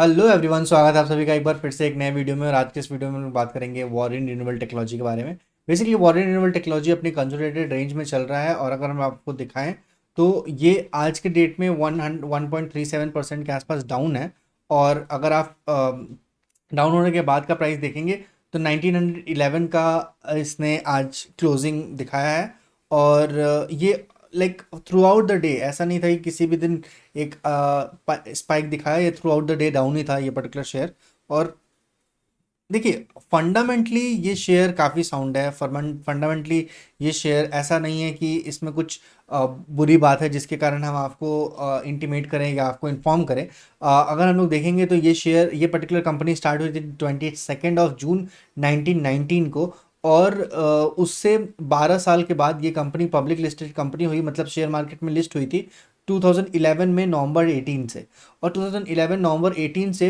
Hello everyone, स्वागत है आप सभी का एक बार फिर से एक नए वीडियो में। और आज के इस वीडियो में हम लोग बात करेंगे वॉरेन रिन्यूएबल टेक्नोलॉजी के बारे में। बेसिकली वॉरेन रिन्यूएबल टेक्नोलॉजी अपनी कंसोलिडेटेड रेंज में चल रहा है, और अगर हम आपको दिखाएं तो ये आज के डेट में 1.37% के आसपास डाउन है। और अगर आप डाउन होने के बाद का प्राइस देखेंगे तो 1911 का इसने आज क्लोजिंग दिखाया है। और ये like through out the day ऐसा नहीं था कि किसी भी दिन एक स्पाइक दिखाया, ये throughout the day down ही था ये पर्टिकुलर शेयर। और देखिए, फंडामेंटली ये शेयर काफ़ी साउंड है। फंडामेंटली ये शेयर ऐसा नहीं है कि इसमें कुछ बुरी बात है जिसके कारण हम आपको इंटीमेट करें या आपको इन्फॉर्म करें। अगर हम लोग देखेंगे तो ये पर्टिकुलर कंपनी स्टार्ट हुई थी 22 जून 1919 को। और उससे 12 साल के बाद ये कंपनी पब्लिक लिस्टेड कंपनी हुई, मतलब शेयर मार्केट में लिस्ट हुई थी 2011 में नवंबर 18 से। और 2011 नवंबर 18 से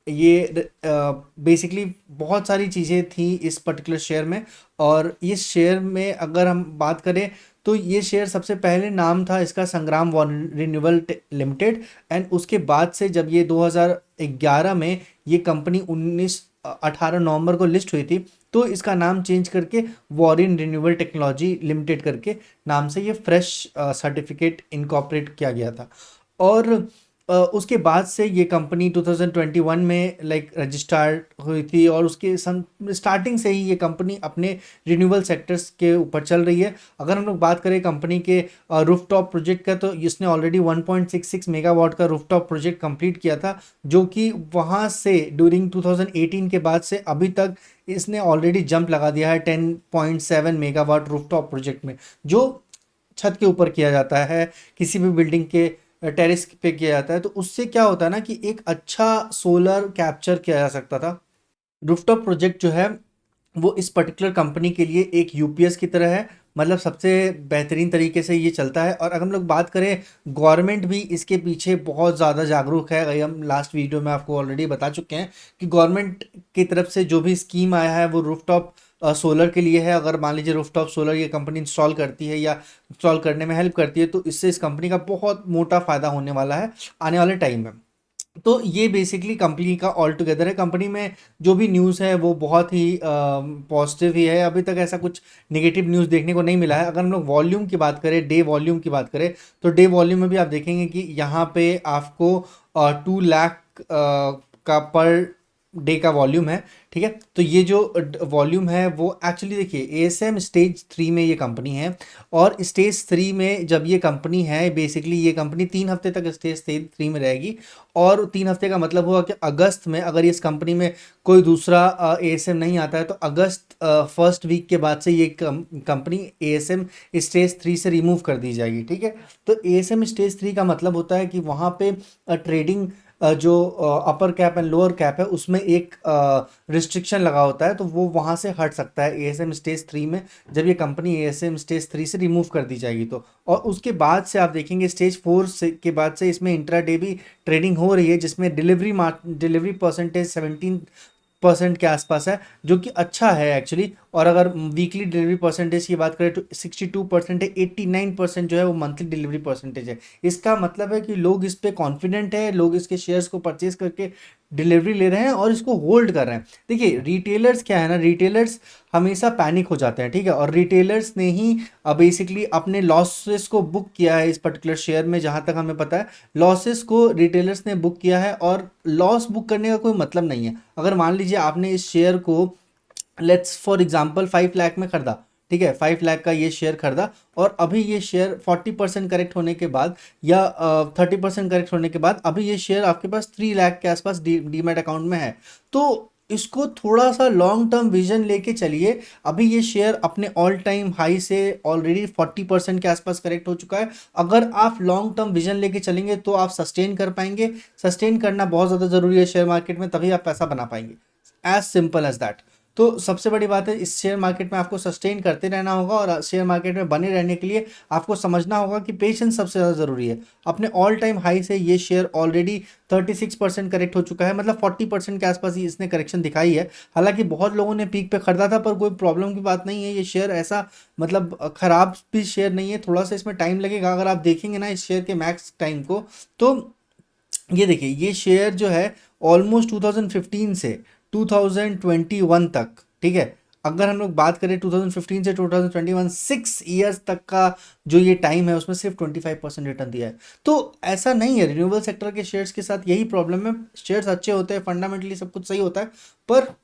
ये बेसिकली बहुत सारी चीज़ें थी इस पर्टिकुलर शेयर में। और इस शेयर में अगर हम बात करें तो ये शेयर सबसे पहले नाम था इसका संग्राम रिन्यूएबल लिमिटेड। एंड उसके बाद से जब ये 2011 में ये कंपनी 18 नवंबर को लिस्ट हुई थी, तो इसका नाम चेंज करके वॉरेन रिन्यूएबल टेक्नोलॉजी लिमिटेड करके नाम से ये फ्रेश सर्टिफिकेट इनकॉर्पोरेट किया गया था। और उसके बाद से ये कंपनी 2021 में लाइक रजिस्टर्ड हुई थी, और उसके स्टार्टिंग से ही ये कंपनी अपने रिन्यूएबल सेक्टर्स के ऊपर चल रही है। अगर हम लोग बात करें कंपनी के रूफटॉप प्रोजेक्ट का, तो इसने ऑलरेडी 1.66 मेगावाट का रूफटॉप प्रोजेक्ट कंप्लीट किया था, जो कि वहाँ से ड्यूरिंग 2018 के बाद से अभी तक इसने ऑलरेडी जंप लगा दिया है 10.7 मेगावाट रूफटॉप प्रोजेक्ट में, जो छत के ऊपर किया जाता है, किसी भी बिल्डिंग के टेरेस पे किया जाता है। तो उससे क्या होता है ना कि एक अच्छा सोलर कैप्चर किया जा सकता था। रूफटॉप प्रोजेक्ट जो है वो इस पर्टिकुलर कंपनी के लिए एक यूपीएस की तरह है, मतलब सबसे बेहतरीन तरीके से ये चलता है। और अगर हम लोग बात करें, गवर्नमेंट भी इसके पीछे बहुत ज़्यादा जागरूक है। अगर हम लास्ट वीडियो में आपको ऑलरेडी बता चुके हैं कि गवर्नमेंट की तरफ से जो भी स्कीम आया है वो रूफटॉप सोलर के लिए है। अगर मान लीजिए रूफटॉप सोलर ये कंपनी इंस्टॉल करती है या इंस्टॉल करने में हेल्प करती है, तो इससे इस कंपनी का बहुत मोटा फ़ायदा होने वाला है आने वाले टाइम में। तो ये बेसिकली कंपनी का ऑल टुगेदर है। कंपनी में जो भी न्यूज़ है वो बहुत ही पॉजिटिव ही है। अभी तक ऐसा कुछ नेगेटिव न्यूज़ देखने को नहीं मिला है। अगर हम लोग वॉल्यूम की बात करें, डे वॉल्यूम की बात करें, तो डे वॉल्यूम में भी आप देखेंगे कि यहाँ पे आपको 2 लाख का पर डे का वॉल्यूम है। ठीक है, तो ये जो वॉल्यूम है वो एक्चुअली देखिए एएसएम स्टेज 3 में ये कंपनी है। और स्टेज 3 में जब ये कंपनी है, बेसिकली ये कंपनी 3 हफ्ते तक स्टेज 3 में रहेगी। और 3 हफ्ते का मतलब हुआ कि अगस्त में अगर इस कंपनी में कोई दूसरा एएसएम नहीं आता है, तो अगस्त फर्स्ट वीक के बाद से ये कंपनी एएसएम स्टेज 3 से रिमूव कर दी जाएगी। ठीक है, तो एएसएम स्टेज 3 का मतलब होता है कि वहाँ पे ट्रेडिंग जो upper cap and lower cap है उसमें एक रिस्ट्रिक्शन लगा होता है, तो वो वहाँ से हट सकता है एएसएम स्टेज 3 में, जब ये कंपनी एएसएम स्टेज 3 से रिमूव कर दी जाएगी तो। और उसके बाद से आप देखेंगे स्टेज 4 से के बाद से इसमें इंट्राडे भी ट्रेडिंग हो रही है, जिसमें डिलीवरी परसेंटेज 17% के आसपास है, जो कि अच्छा है एक्चुअली। और अगर वीकली डिलीवरी परसेंटेज की बात करें तो 62% है, 89% जो है वो मंथली डिलीवरी परसेंटेज है। इसका मतलब है कि लोग इस पे कॉन्फिडेंट है, लोग इसके शेयर्स को परचेज करके डिलीवरी ले रहे हैं और इसको होल्ड कर रहे हैं। देखिए रिटेलर्स क्या है ना, रिटेलर्स हमेशा पैनिक हो जाते हैं। ठीक है, और रिटेलर्स ने ही बेसिकली अपने लॉसेस को बुक किया है इस पर्टिकुलर शेयर में। जहाँ तक हमें पता है लॉसेस को रिटेलर्स ने बुक किया है, और लॉस बुक करने का कोई मतलब नहीं है। अगर मान लीजिए आपने इस शेयर को लेट्स फॉर एग्जांपल 5 लाख में खरीदा, ठीक है, 5 लाख का ये शेयर खरीदा, और अभी ये शेयर 40% करेक्ट होने के बाद या 30% करेक्ट होने के बाद अभी ये शेयर आपके पास 3 लाख के आसपास डीमैट अकाउंट में है। तो इसको थोड़ा सा लॉन्ग टर्म विजन लेके चलिए। अभी ये शेयर अपने ऑल टाइम हाई से ऑलरेडी 40% के आसपास करेक्ट हो चुका है। अगर आप लॉन्ग टर्म विजन लेके चलेंगे तो आप सस्टेन कर पाएंगे। सस्टेन करना बहुत ज़्यादा ज़रूरी है शेयर मार्केट में, तभी आप पैसा बना पाएंगे। As simple as that. तो सबसे बड़ी बात है, इस शेयर मार्केट में आपको सस्टेन करते रहना होगा, और शेयर मार्केट में बने रहने के लिए आपको समझना होगा कि पेशेंस सबसे ज़्यादा ज़रूरी है। अपने ऑल टाइम हाई से ये शेयर ऑलरेडी 36% करेक्ट हो चुका है, मतलब 40% के आसपास ही इसने करेक्शन दिखाई है। हालांकि बहुत लोगों ने पीक पे खरीदा था, पर कोई प्रॉब्लम की बात नहीं है। ये शेयर ऐसा मतलब ख़राब भी शेयर नहीं है, थोड़ा सा इसमें टाइम लगेगा। अगर आप देखेंगे ना इस शेयर के मैक्स टाइम को, तो ये देखिए ये शेयर जो है ऑलमोस्ट 2015 से 2021 तक, ठीक है, अगर हम लोग बात करें 2015 से 2021 6 ईयर्स तक का जो ये टाइम है उसमें सिर्फ 25% रिटर्न दिया है। तो ऐसा नहीं है, रिन्यूएबल सेक्टर के शेयर्स के साथ यही प्रॉब्लम है, शेयर्स अच्छे होते हैं, फंडामेंटली सब कुछ सही होता है, पर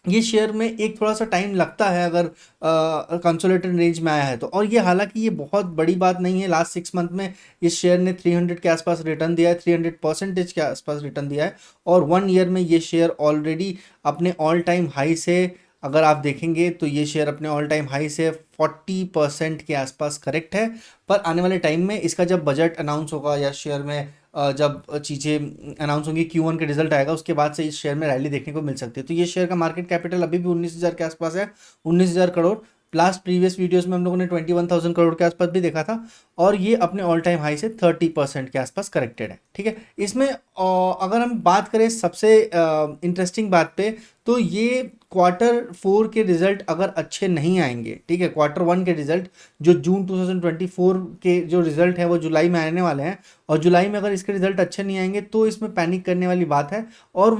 ये शेयर में एक थोड़ा सा टाइम लगता है अगर कंसोलिडेटेड रेंज में आया है तो। और ये हालांकि ये बहुत बड़ी बात नहीं है, लास्ट 6 मंथ में इस शेयर ने 300 के आसपास रिटर्न दिया है, 300% के आसपास रिटर्न दिया है, और 1 ईयर में ये शेयर ऑलरेडी अपने ऑल टाइम हाई से, अगर आप देखेंगे तो ये शेयर अपने ऑल टाइम हाई से 40% के आसपास करेक्ट है। पर आने वाले टाइम में इसका जब बजट अनाउंस होगा या शेयर में जब चीज़ें अनाउंस होंगी, Q1 के रिजल्ट आएगा, उसके बाद से इस शेयर में रैली देखने को मिल सकती है। तो ये शेयर का मार्केट कैपिटल अभी भी 19,000 के आसपास है, 19,000 करोड़। लास्ट प्रीवियस वीडियोस में हम लोगों ने 21,000 करोड़ के आसपास भी देखा था, और ये अपने ऑल टाइम हाई से 30% के आसपास करेक्टेड है, ठीक है। इसमें अगर हम बात करें सबसे इंटरेस्टिंग बात पे, तो ये Q4 के रिजल्ट अगर अच्छे नहीं आएंगे, ठीक है, Q1 के रिजल्ट जो जून 2024 के जो रिजल्ट है वो जुलाई में आने वाले हैं, और जुलाई में अगर इसके रिजल्ट अच्छे नहीं आएंगे तो इसमें पैनिक करने वाली बात है, और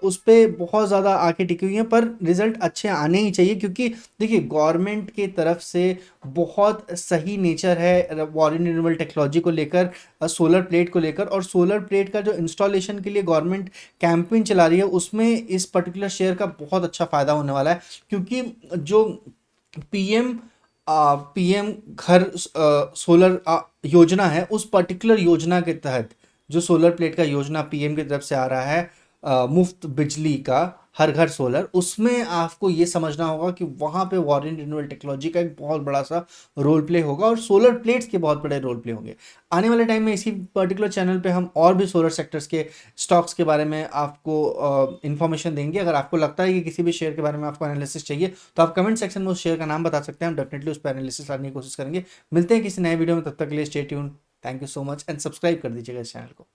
उस पर बहुत ज़्यादा आके टिकी हुई हैं। पर रिजल्ट अच्छे आने ही चाहिए, क्योंकि देखिए गवर्नमेंट के तरफ से बहुत सही नेचर है वॉरेन रिन्यूएबल टेक्नोलॉजी को लेकर, सोलर प्लेट को लेकर, और सोलर प्लेट का जो इंस्टॉलेशन के लिए गवर्नमेंट कैंपेन चला रही है उसमें इस पर्टिकुलर शेयर का बहुत अच्छा फायदा होने वाला है। क्योंकि जो पीएम पीएम घर सोलर योजना है, उस पर्टिकुलर योजना के तहत जो सोलर प्लेट का योजना पीएम की तरफ से आ रहा है, मुफ्त बिजली का हर घर सोलर, उसमें आपको ये समझना होगा कि वहाँ पे वॉरेन रिन्यूएबल टेक्नोलॉजी का एक बहुत बड़ा सा रोल प्ले होगा, और सोलर प्लेट्स के बहुत बड़े रोल प्ले होंगे आने वाले टाइम में। इसी पर्टिकुलर चैनल पे हम और भी सोलर सेक्टर्स के स्टॉक्स के बारे में आपको इन्फॉर्मेशन देंगे। अगर आपको लगता है कि किसी भी शेयर के बारे में आपको एनालिसिस चाहिए तो आप कमेंट सेक्शन में उस शेयर का नाम बता सकते हैं, हम डेफिनेटली उस पर एनालिसिस लाने की कोशिश करेंगे। मिलते हैं किसी नए वीडियो में, तब तक के लिए stay tuned. Thank you so much, and subscribe कर दीजिएगा इस चैनल को।